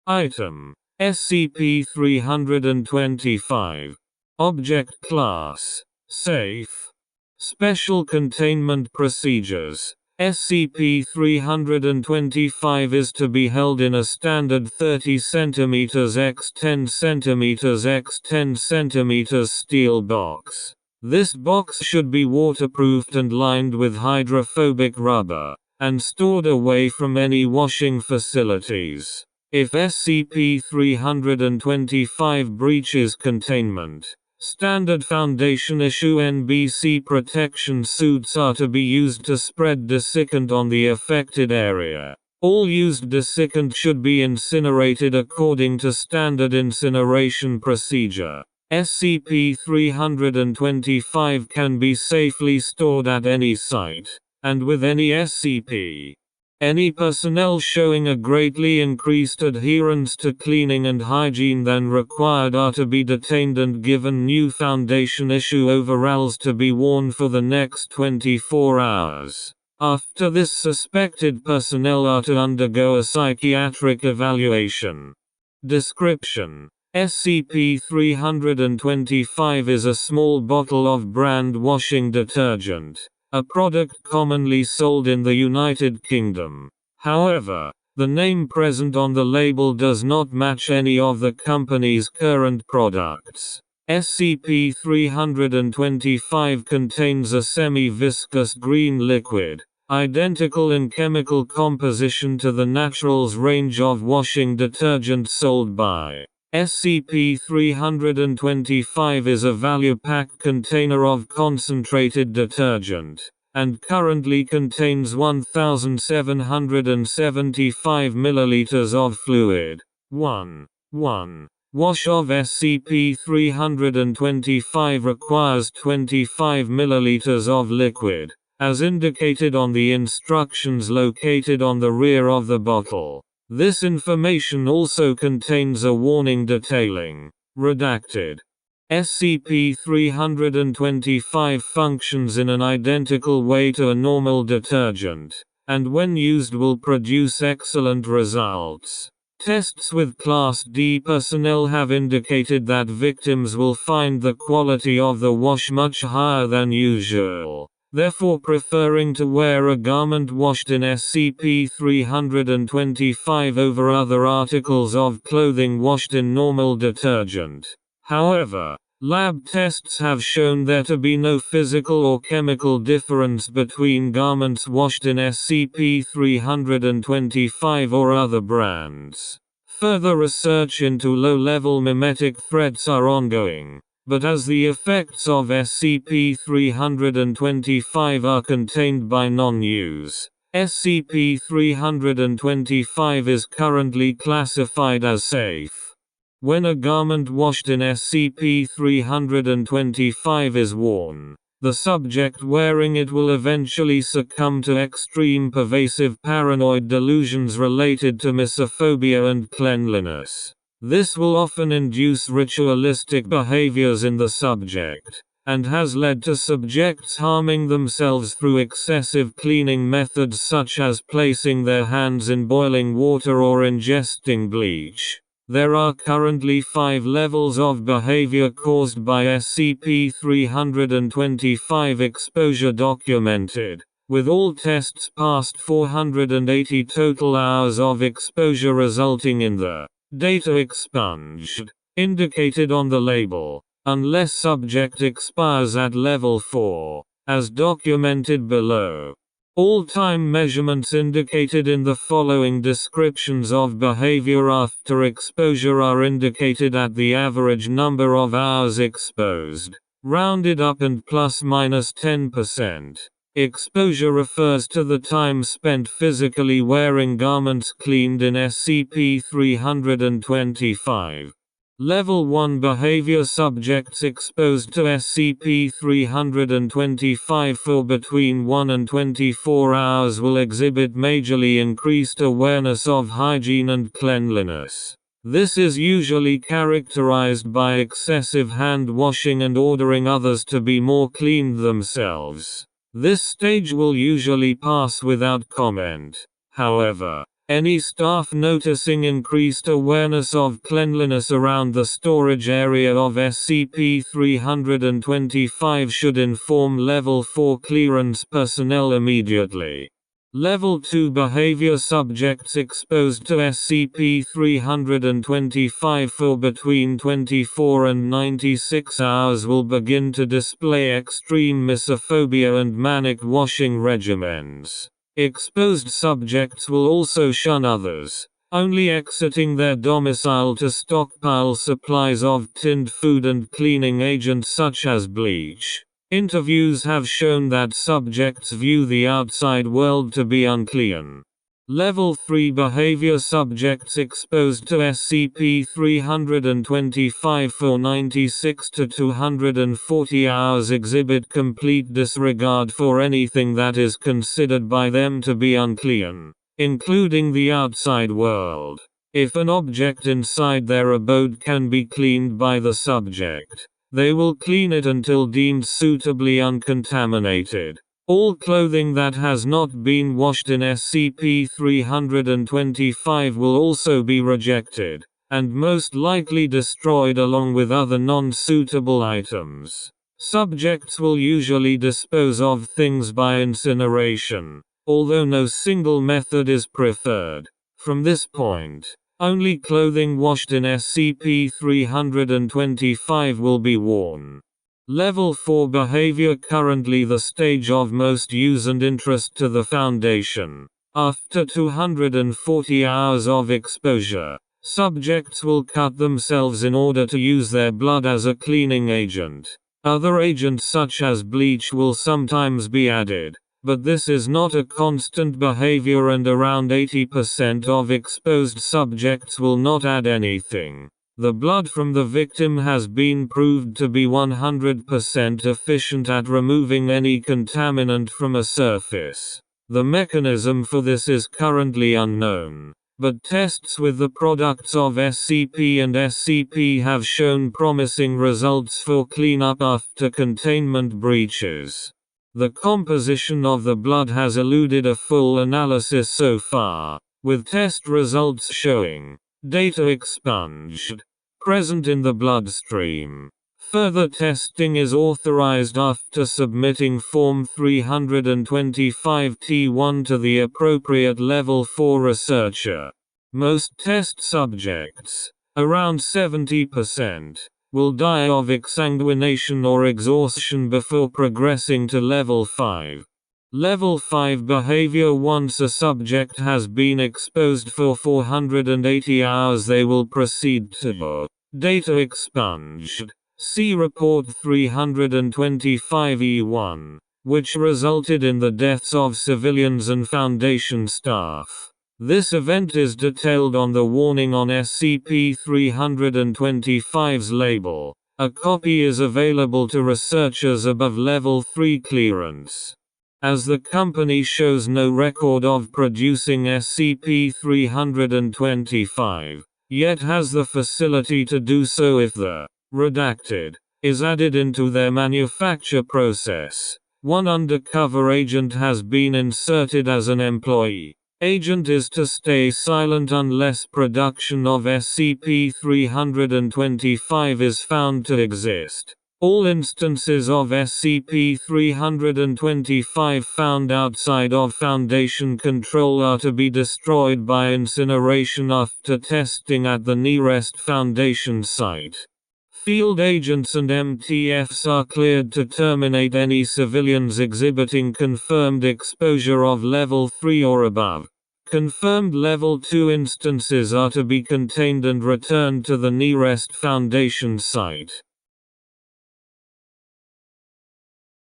Item SCP-325. Object Class Safe. Special Containment Procedures. SCP-325 is to be held in a standard 30 cm x 10 cm x 10 cm steel box. This box should be waterproofed and lined with hydrophobic rubber, and stored away from any washing facilities. If SCP-325 breaches containment, standard Foundation issue NBC protection suits are to be used to spread desiccant on the affected area. All used desiccant should be incinerated according to standard incineration procedure. SCP-325 can be safely stored at any site, and with any SCP. Any personnel showing a greatly increased adherence to cleaning and hygiene than required are to be detained and given new Foundation issue overalls to be worn for the next 24 hours. After this, suspected personnel are to undergo a psychiatric evaluation. Description: SCP-325 is a small bottle of brand washing detergent, a product commonly sold in the United Kingdom. However, the name present on the label does not match any of the company's current products. SCP-325 contains a semi-viscous green liquid, identical in chemical composition to the Naturals range of washing detergent sold by SCP-325 is a value pack container of concentrated detergent, and currently contains 1,775 ml of fluid. 1. Wash of SCP-325 requires 25 ml of liquid, as indicated on the instructions located on the rear of the bottle. This information also contains a warning detailing, redacted. SCP-325 functions in an identical way to a normal detergent, and when used will produce excellent results. Tests with Class D personnel have indicated that victims will find the quality of the wash much higher than usual, therefore preferring to wear a garment washed in SCP-325 over other articles of clothing washed in normal detergent. However, lab tests have shown there to be no physical or chemical difference between garments washed in SCP-325 or other brands. Further research into low-level mimetic threats are ongoing, but as the effects of SCP-325 are contained by non-use, SCP-325 is currently classified as safe. When a garment washed in SCP-325 is worn, the subject wearing it will eventually succumb to extreme pervasive paranoid delusions related to misophobia and cleanliness. This will often induce ritualistic behaviors in the subject, and has led to subjects harming themselves through excessive cleaning methods such as placing their hands in boiling water or ingesting bleach. There are currently 5 levels of behavior caused by SCP-325 exposure documented, with all tests past 480 total hours of exposure resulting in the data expunged, indicated on the label, unless subject expires at level 4, as documented below. All time measurements indicated in the following descriptions of behavior after exposure are indicated at the average number of hours exposed, rounded up and plus/minus 10%. Exposure refers to the time spent physically wearing garments cleaned in SCP-325. Level 1 behavior: subjects exposed to SCP-325 for between 1 and 24 hours will exhibit majorly increased awareness of hygiene and cleanliness. This is usually characterized by excessive hand washing and ordering others to be more clean themselves. This stage will usually pass without comment. However, Any staff noticing increased awareness of cleanliness around the storage area of SCP-325 should inform Level 4 clearance personnel immediately. Level 2 behavior subjects exposed to SCP-325 for between 24 and 96 hours will begin to display extreme misophobia and manic washing regimens. Exposed subjects will also shun others, only exiting their domicile to stockpile supplies of tinned food and cleaning agents such as bleach. Interviews have shown that subjects view the outside world to be unclean. Level 3 behavior subjects exposed to SCP-325 for 96 to 240 hours exhibit complete disregard for anything that is considered by them to be unclean, including the outside world. If an object inside their abode can be cleaned by the subject, they will clean it until deemed suitably uncontaminated. All clothing that has not been washed in SCP-325 will also be rejected, and most likely destroyed along with other non-suitable items. Subjects will usually dispose of things by incineration, although no single method is preferred. From this point, only clothing washed in SCP-325 will be worn. Level 4 behavior currently the stage of most use and interest to the Foundation. After 240 hours of exposure, subjects will cut themselves in order to use their blood as a cleaning agent. Other agents such as bleach will sometimes be added, but this is not a constant behavior and around 80% of exposed subjects will not add anything. The blood from the victim has been proved to be 100% efficient at removing any contaminant from a surface. The mechanism for this is currently unknown, but tests with the products of SCP and SCP have shown promising results for cleanup after containment breaches. The composition of the blood has eluded a full analysis so far, with test results showing data expunged, present in the bloodstream. Further testing is authorized after submitting Form 325-T1 to the appropriate Level 4 researcher. Most test subjects, around 70%, will die of exsanguination or exhaustion before progressing to Level 5. Level 5 behavior. Once a subject has been exposed for 480 hours, they will proceed to data expunged. See Report 325E1, which resulted in the deaths of civilians and Foundation staff. This event is detailed on the warning on SCP-325's label. A copy is available to researchers above Level 3 clearance. As the company shows no record of producing SCP-325, yet has the facility to do so if the redacted is added into their manufacture process. One undercover agent has been inserted as an employee. Agent is to stay silent unless production of SCP-325 is found to exist. All instances of SCP-325 found outside of Foundation control are to be destroyed by incineration after testing at the nearest Foundation site. Field agents and MTFs are cleared to terminate any civilians exhibiting confirmed exposure of Level 3 or above. Confirmed Level 2 instances are to be contained and returned to the nearest Foundation site.